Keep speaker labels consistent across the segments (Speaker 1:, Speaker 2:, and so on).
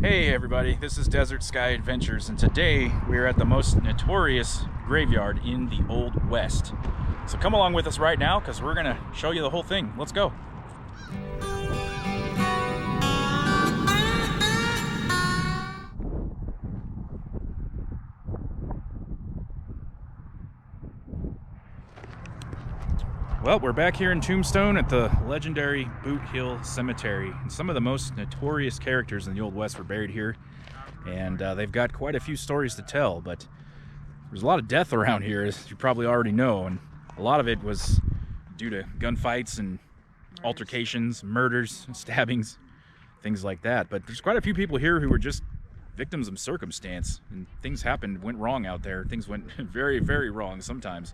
Speaker 1: Hey everybody, this is Desert Sky Adventures, and today we are at the most notorious graveyard in the Old West. So come along with us right now because we're going to show you the whole thing. Let's go. Well, we're back here in Tombstone at the legendary Boot Hill Cemetery. And some of the most notorious characters in the Old West were buried here. And they've got quite a few stories to tell, but there's a lot of death around here, as you probably already know. And a lot of it was due to gunfights and altercations, murders, stabbings, things like that. But there's quite a few people here who were just victims of circumstance. And things happened, went wrong out there. Things went very, very wrong sometimes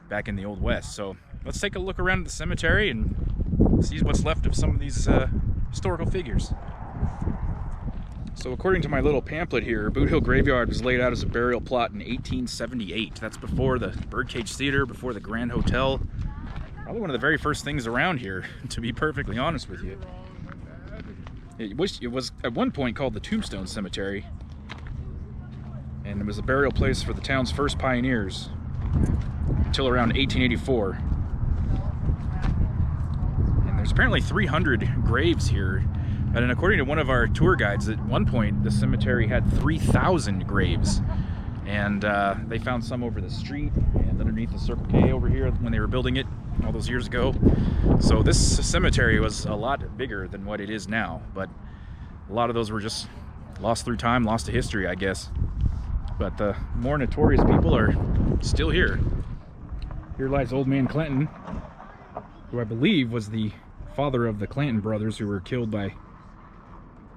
Speaker 1: back in the Old West. So let's take a look around the cemetery and see what's left of some of these historical figures. So according to my little pamphlet here, Boot Hill Graveyard was laid out as a burial plot in 1878. That's before the Birdcage Theater, before the Grand Hotel. Probably one of the very first things around here, to be perfectly honest with you. It was at one point called the Tombstone Cemetery, and it was a burial place for the town's first pioneers until around 1884. And there's apparently 300 graves here. And according to one of our tour guides, at one point the cemetery had 3,000 graves. And they found some over the street and underneath the Circle K over here when they were building it all those years ago. So this cemetery was a lot bigger than what it is now. But a lot of those were just lost through time, lost to history, I guess. But the more notorious people are still here. Here lies Old Man Clanton, who I believe was the father of the Clanton Brothers, who were killed by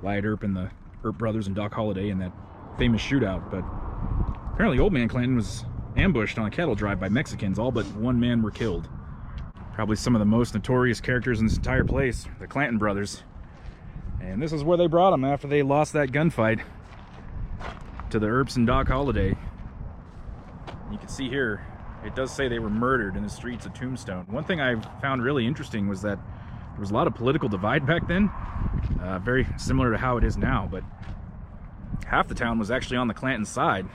Speaker 1: Wyatt Earp and the Earp Brothers and Doc Holliday in that famous shootout. But apparently Old Man Clanton was ambushed on a cattle drive by Mexicans. All but one man were killed. Probably some of the most notorious characters in this entire place, the Clanton Brothers. And this is where they brought them after they lost that gunfight to the Earps and Doc Holliday. You can see here, it does say they were murdered in the streets of Tombstone. One thing I found really interesting was that there was a lot of political divide back then, very similar to how it is now, but half the town was actually on the Clanton side,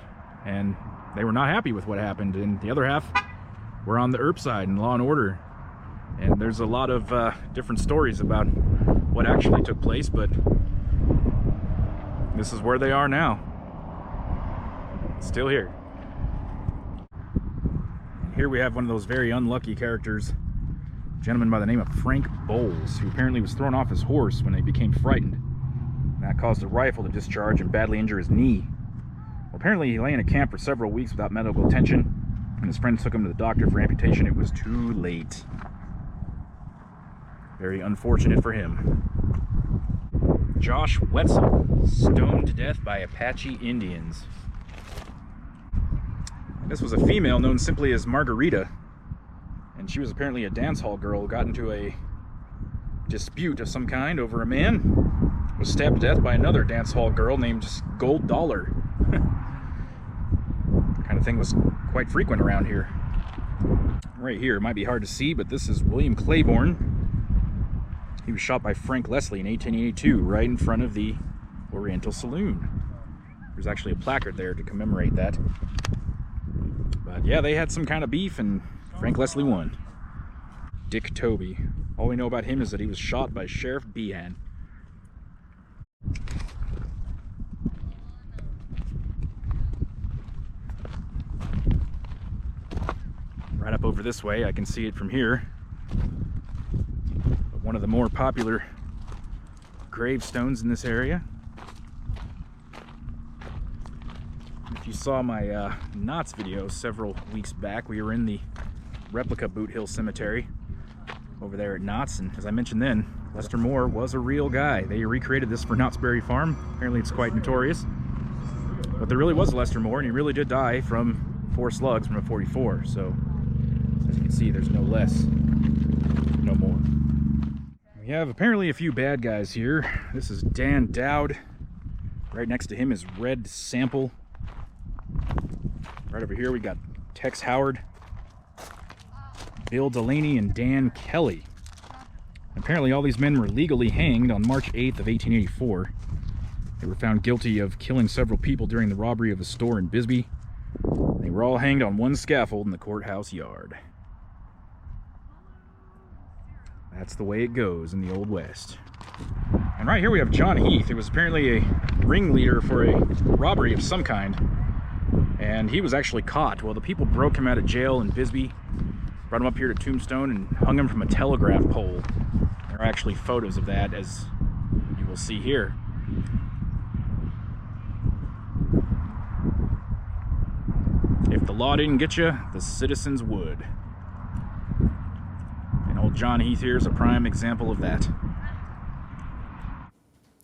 Speaker 1: and they were not happy with what happened, and the other half were on the Earp side in law and order. And there's a lot of different stories about what actually took place, but this is where they are now. Still here. Here we have one of those very unlucky characters, a gentleman by the name of Frank Bowles, who apparently was thrown off his horse when he became frightened. And that caused a rifle to discharge and badly injure his knee. Well, apparently he lay in a camp for several weeks without medical attention. When his friends took him to the doctor for amputation, it was too late. Very unfortunate for him. Josh Wetzel, stoned to death by Apache Indians. This was a female known simply as Margarita, and she was apparently a dance hall girl who got into a dispute of some kind over a man, was stabbed to death by another dance hall girl named Gold Dollar. Kind of thing was quite frequent around here. Right here, it might be hard to see, but this is William Claiborne. He was shot by Frank Leslie in 1882, right in front of the Oriental Saloon. There's actually a placard there to commemorate that. But yeah, they had some kind of beef, and Frank Leslie won. Dick Toby. All we know about him is that he was shot by Sheriff Behan. Right up over this way, I can see it from here. But one of the more popular gravestones in this area. If you saw my Knott's video several weeks back, we were in the replica Boot Hill Cemetery over there at Knott's, and as I mentioned then, Lester Moore was a real guy. They recreated this for Knott's Berry Farm. Apparently it's quite notorious. But there really was a Lester Moore, and he really did die from 4 slugs from a .44. So, as you can see, there's no less, no more. We have apparently a few bad guys here. This is Dan Dowd. Right next to him is Red Sample. Right over here we got Tex Howard, Bill Delaney, and Dan Kelly. Apparently all these men were legally hanged on March 8th of 1884. They were found guilty of killing several people during the robbery of a store in Bisbee. They were all hanged on one scaffold in the courthouse yard. That's the way it goes in the Old West. And right here we have John Heath, who was apparently a ringleader for a robbery of some kind. And he was actually caught. Well, the people broke him out of jail in Bisbee, brought him up here to Tombstone, and hung him from a telegraph pole. There are actually photos of that, as you will see here. If the law didn't get you, the citizens would. And old John Heath here is a prime example of that.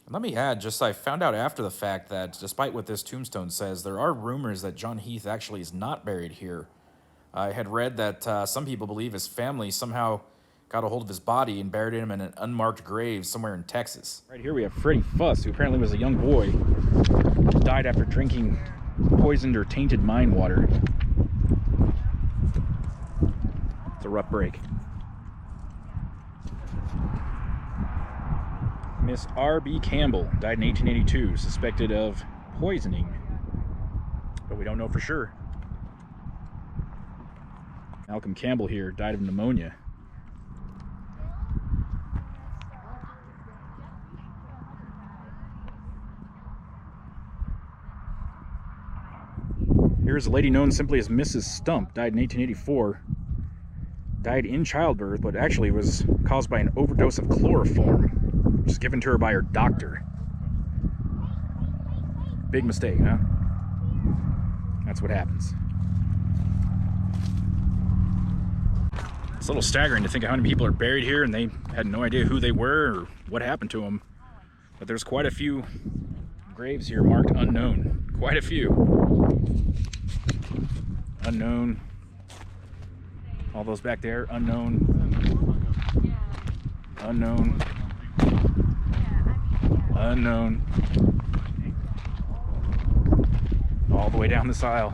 Speaker 1: Let me add, I found out after the fact that despite what this tombstone says, there are rumors that John Heath actually is not buried here. I had read that some people believe his family somehow got a hold of his body and buried him in an unmarked grave somewhere in Texas. Right here we have Freddy Fuss, who apparently was a young boy who died after drinking poisoned or tainted mine water. It's a rough break. Miss R.B. Campbell died in 1882, suspected of poisoning, but we don't know for sure. Malcolm Campbell here died of pneumonia. Here's a lady known simply as Mrs. Stump, died in 1884. Died in childbirth, but actually was caused by an overdose of chloroform, which was given to her by her doctor. Big mistake, huh? That's what happens. It's a little staggering to think of how many people are buried here and they had no idea who they were or what happened to them. But there's quite a few graves here marked unknown. Quite a few. Unknown. All those back there, unknown. Unknown. Unknown. All the way down this aisle.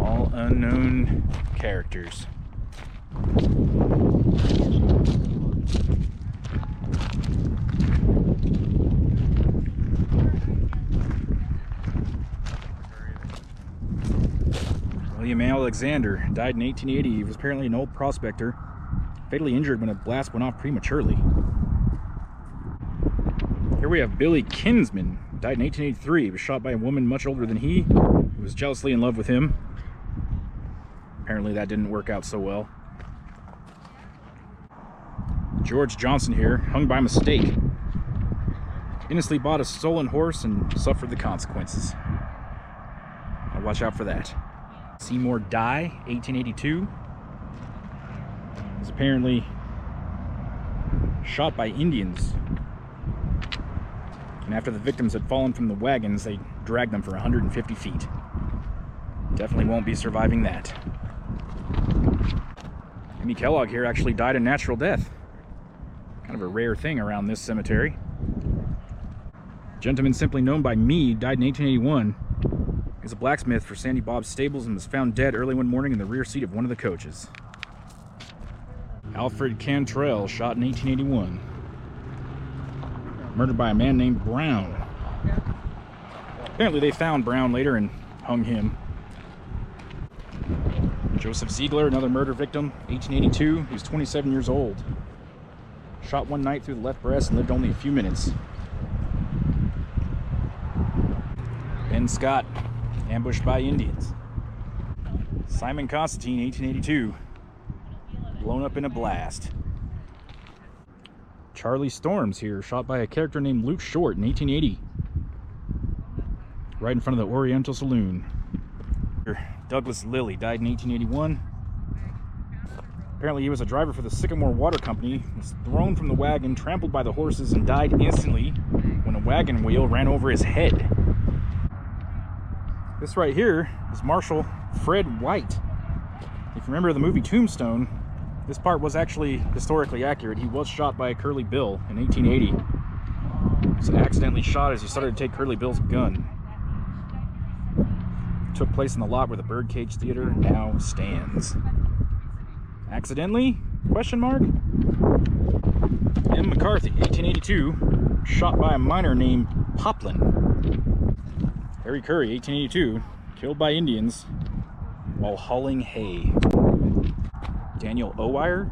Speaker 1: All unknown characters. William Alexander died in 1880. He was apparently an old prospector, fatally injured when a blast went off prematurely. Here we have Billy Kinsman, died in 1883. He was shot by a woman much older than he, who was jealously in love with him. Apparently that didn't work out so well. George Johnson here, hung by mistake. Innocently bought a stolen horse and suffered the consequences. Now watch out for that. Seymour Dye, 1882. Was apparently shot by Indians. And after the victims had fallen from the wagons, they dragged them for 150 feet. Definitely won't be surviving that. Amy Kellogg here actually died a natural death. Kind of a rare thing around this cemetery. Gentleman simply known by Meade died in 1881. He was a blacksmith for Sandy Bob's stables and was found dead early one morning in the rear seat of one of the coaches. Alfred Cantrell, shot in 1881. Murdered by a man named Brown. Apparently they found Brown later and hung him. Joseph Ziegler, another murder victim, 1882. He was 27 years old. Shot one night through the left breast and lived only a few minutes. Ben Scott, ambushed by Indians. Simon Constantine, 1882. Blown up in a blast. Charlie Storms here, shot by a character named Luke Short in 1880. Right in front of the Oriental Saloon. Douglas Lilly died in 1881. Apparently he was a driver for the Sycamore Water Company, was thrown from the wagon, trampled by the horses, and died instantly when a wagon wheel ran over his head. This right here is Marshal Fred White. If you remember the movie Tombstone, this part was actually historically accurate. He was shot by a Curly Bill in 1880. He was accidentally shot as he started to take Curly Bill's gun. It took place in the lot where the Birdcage Theater now stands. Accidentally? Question mark? M. McCarthy, 1882. shot by a miner named Poplin. Harry Curry, 1882, killed by Indians while hauling hay. Daniel Owire,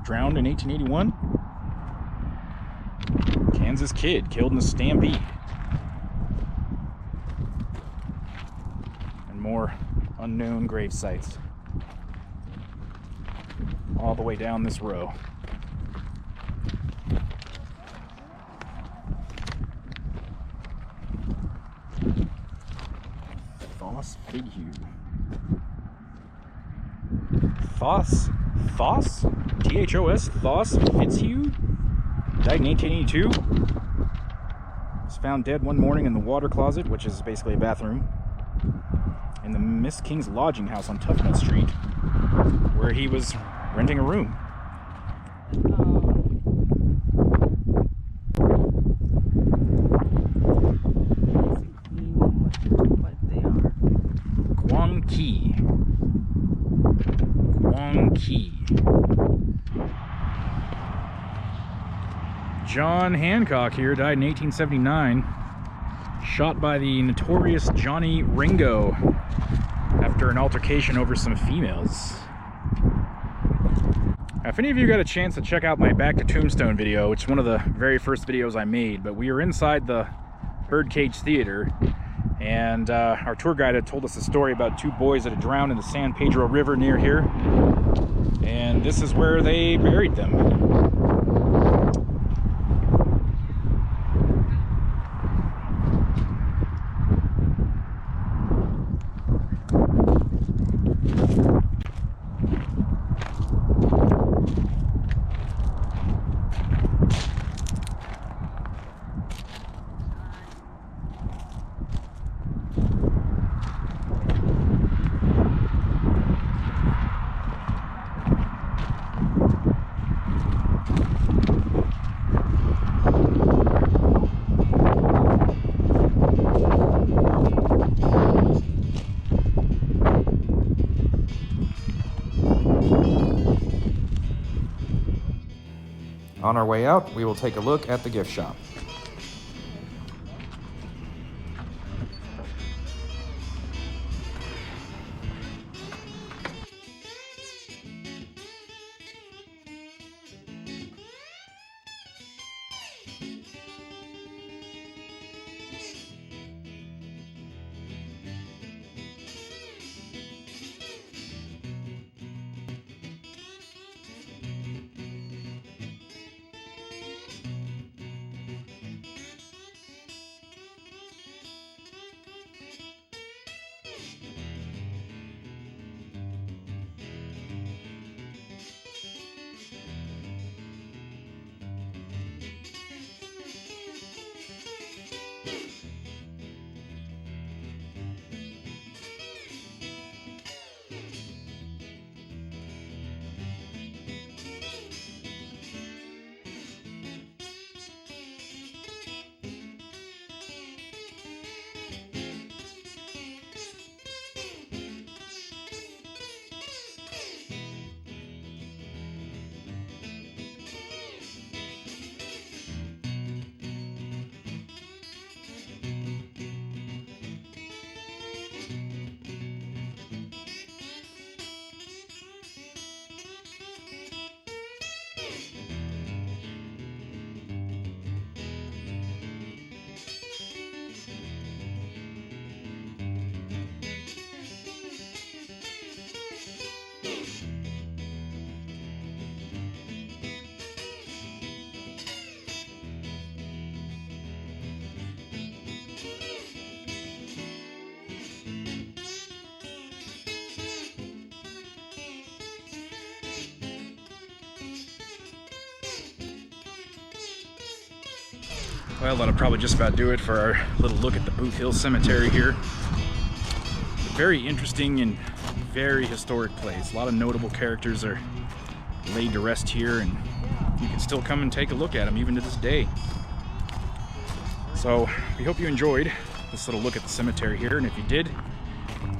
Speaker 1: drowned in 1881. Kansas Kid, killed in a stampede. And more unknown grave sites all the way down this row. Foss Fidhugh. Foss? T-H-O-S? Foss Fitzhugh? Died in 1882. Was found dead one morning in the water closet, which is basically a bathroom, in the Miss King's lodging house on Toughnut Street, where he was renting a room.
Speaker 2: What they are.
Speaker 1: Guang Qi. John Hancock here died in 1879, shot by the notorious Johnny Ringo after an altercation over some females. Now, if any of you got a chance to check out my Back to Tombstone video, which is one of the very first videos I made, but we were inside the Birdcage Theater, and our tour guide had told us a story about two boys that had drowned in the San Pedro River near here, and this is where they buried them. On our way out, we will take a look at the gift shop. Well, that'll probably just about do it for our little look at the Booth Hill Cemetery here. A very interesting and very historic place. A lot of notable characters are laid to rest here, and you can still come and take a look at them even to this day. So we hope you enjoyed this little look at the cemetery here, and if you did,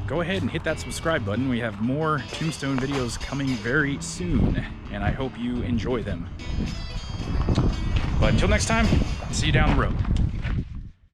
Speaker 1: go ahead and hit that subscribe button. We have more Tombstone videos coming very soon, and I hope you enjoy them. But until next time, see you down the road.